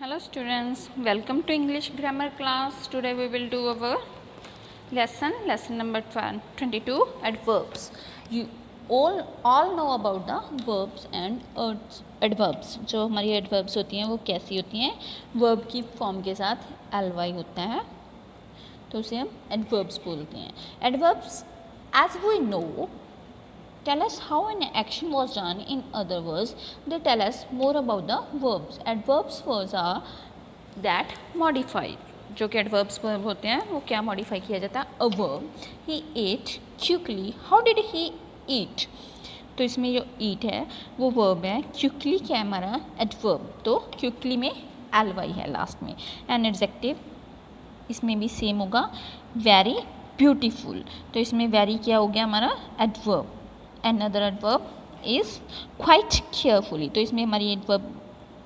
Hello students, welcome to English grammar class. Today we will do our lesson number 22, adverbs. You all know about the verbs and adverbs. जो हमारी adverbs होती हैं वो कैसी होती हैं, verb की form के साथ ly होता है तो उसे हम adverbs बोलते हैं. Adverbs, as we know, tell us how an action was done. In other words, they tell us more about the verbs. Adverbs words are that modified. जो कि adverbs verb होते हैं वो क्या modify किया जाता है? A verb. He ate quickly. How did he eat? तो इसमें जो eat है वो verb है. Quickly क्या है हमारा? Adverb. तो quickly में ly है last में. An adjective इसमें भी same होगा. Very beautiful. तो इसमें very क्या हो गया हमारा? Adverb. Another adverb is quite carefully. तो इसमें हमारी adverb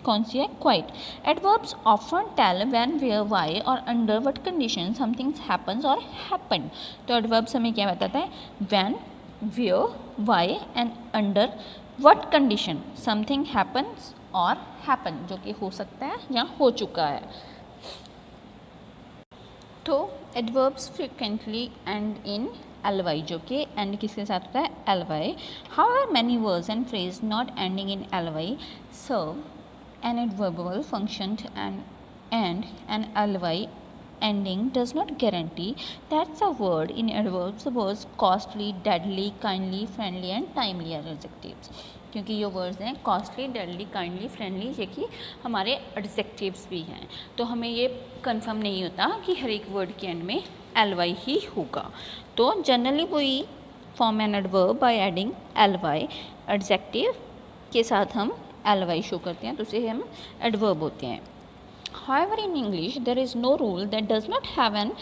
कौन सी है? Quite. Adverbs often tell when, where, why or under what conditions something happens or happened. तो adverbs हमें क्या बताता है? When, where, why and under what condition something happens or happen, जो कि हो सकता है या हो चुका है. तो adverbs frequently end in ly, जो कि एंड किसके साथ होता है? ly. However, many words and phrases not ending in ly serve an adverbial function, and an ly ending does not guarantee that the word in adverbs was costly, deadly, kindly, friendly and timely are adjectives. क्योंकि ये words हैं costly, deadly, kindly, friendly, ये कि हमारे adjectives भी हैं. तो हमें ये कंफर्म नहीं होता कि हर एक वर्ड के एंड में ly ही होगा. तो generally we form an adverb by adding ly. Adjective के साथ हम ly शो करते हैं तो उसे हम एडवर्ब होते हैं. However, in English there is no rule that does not have an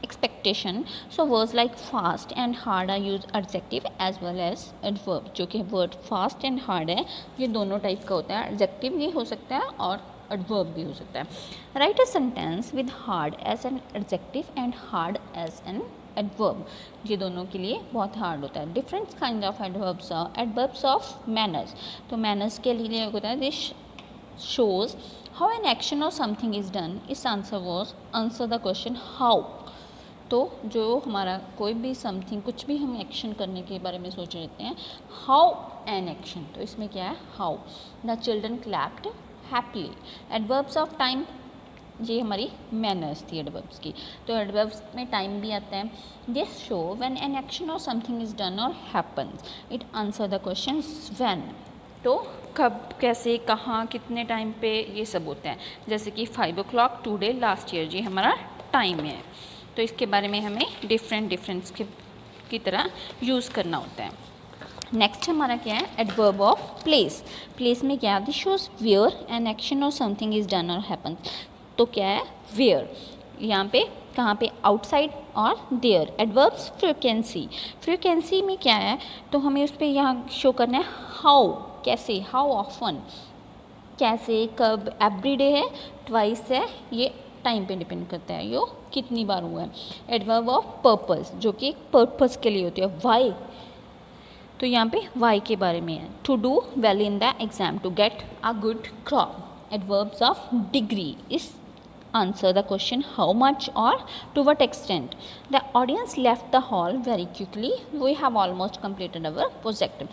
expectation. So words like fast and hard are used adjective as well as adverb. जो कि word fast and hard है ये दोनों type का होता है. adjective भी हो सकता है और adverb भी हो सकता है. Write a sentence with hard as an adjective and hard as an adverb. ये दोनों के लिए बहुत hard होता है. Different kind of adverbs are adverbs of manners. तो manners के लिए होता है this shows how an action or something is done. इस answer was answer the question how. तो जो हमारा कोई भी समथिंग कुछ भी हम एक्शन करने के बारे में सोच लेते हैं हाउ एन एक्शन, तो इसमें क्या है? How. The children clapped happily. Adverbs of time, ये हमारी मैनर्स थी एडवर्ब्स की. तो एडवर्ब्स में टाइम भी आता है. This show when an action और समथिंग इज डन और happens. It answer the question when. तो कब, कैसे, कहाँ, कितने टाइम पे, ये सब होता है. जैसे कि 5 o'clock टुडे लास्ट ईयर, ये हमारा टाइम है. तो इसके बारे में हमें डिफरेंस की तरह यूज़ करना होता है. नेक्स्ट हमारा क्या है? Adverb of place. प्लेस में क्या है? This shows where an action और समथिंग इज डन और हैपन्स. तो क्या है? वेयर. यहाँ पे कहाँ पे? आउटसाइड और देयर. Adverbs frequency. फ्रीक्वेंसी में क्या है? तो हमें उस पर यहाँ शो करना है हाउ, कैसे, हाउ ऑफन, कैसे, कब, एवरीडे है, ट्वाइस है, ये टाइम पे डिपेंड करता है यो कितनी बार हुआ है. एडवर्ब ऑफ पर्पस, जो कि एक पर्पस के लिए होती है. वाई, तो यहाँ पे वाई के बारे में है. To do well in the exam, to get a good crop. Adverbs of degree इस answer the question how much or to what extent. The audience left the hall very quickly. We have almost completed our project.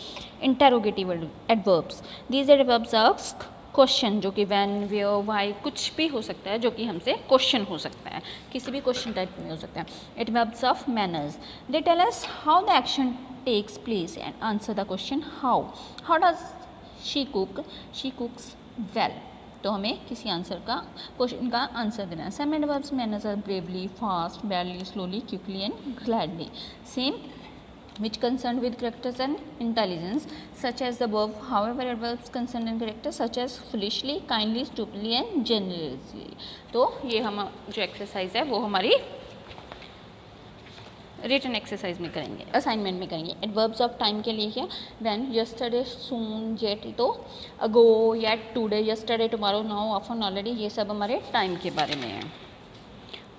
Interrogative adverbs. These adverbs ask question, जो कि when, where, why कुछ भी हो सकता है जो कि हमसे क्वेश्चन हो सकता है, किसी भी क्वेश्चन टाइप में हो सकता है. Adverbs of manners. They tell us how the action takes place and answer the question how. How does she cook? She cooks well. तो हमें किसी आंसर का क्वेश्चन का आंसर देना है. Some adverbs manners are bravely, fast, badly, slowly, quickly and gladly. Same which concerned with characters and intelligence such as the above. However, adverbs concerned in characters such as foolishly, kindly, stupidly and generously. तो ये हम जो exercise है वो हमारी written exercise में करेंगे, assignment में करेंगे. एडवर्ब्स ऑफ टाइम के लिए क्या? व्हेन, यस्टरडे, सून, येट, तो ago, yet, today, yesterday, tomorrow, now, often, already, ये सब हमारे टाइम के बारे में है.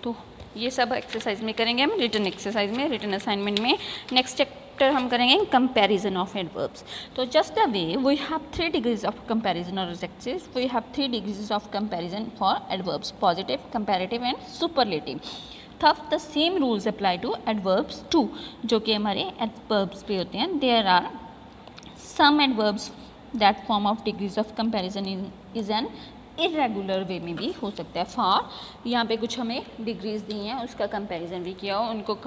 तो ये सब एक्सरसाइज में करेंगे हम रिटन एक्सरसाइज में, रिटन असाइनमेंट में. नेक्स्ट चैप्टर हम करेंगे कंपैरिजन ऑफ एडवर्ब्स. तो just the way we have 3 degrees of comparison और adjectives, we have 3 degrees of comparison for adverbs, positive, comparative and superlative. तब the same rules apply to adverbs too, जो कि हमारे adverbs पे होते हैं. There are some adverbs that form of degrees of comparison is an irregular वे में भी हो सकता है. फॉर, यहाँ पे कुछ हमें डिग्रीज दी हैं, उसका कंपैरिजन भी किया, उनको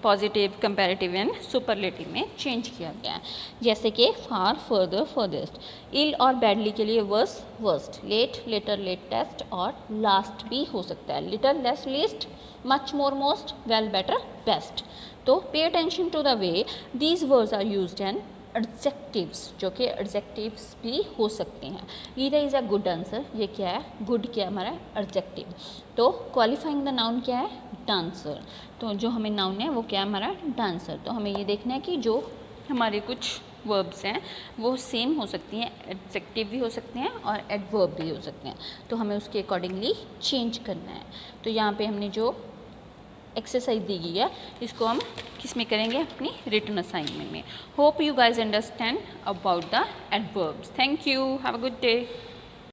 पॉजिटिव, कंपैरेटिव एंड सुपरलेटिव में चेंज किया गया है. जैसे कि फार, फर्दर, फर्देस्ट. इल और बैडली के लिए worse, worst. Late, later, latest और लास्ट भी हो सकता है. Little, less, least. Much, more, most. Well, better, best. तो pay attention to the way these words are used and adjectives, जो कि एडजेक्टिव्स भी हो सकते हैं. Either is a good answer. ये क्या है? गुड क्या है हमारा? एडजेक्टिव. तो क्वालिफाइंग द नाउन क्या है? डांसर. तो जो हमें नाउन है वो क्या है हमारा? डांसर. तो हमें ये देखना है कि जो हमारे कुछ वर्ब्स हैं वो सेम हो सकती हैं, एडजेक्टिव भी हो सकते हैं और एडवर्ब भी हो सकते हैं. तो हमें उसके अकॉर्डिंगली चेंज करना है. तो यहाँ पे हमने जो एक्सरसाइज दी गई है इसको हम किस में करेंगे? अपनी रिटन असाइनमेंट में. Hope you guys understand about the adverbs. Thank you. Have a good day.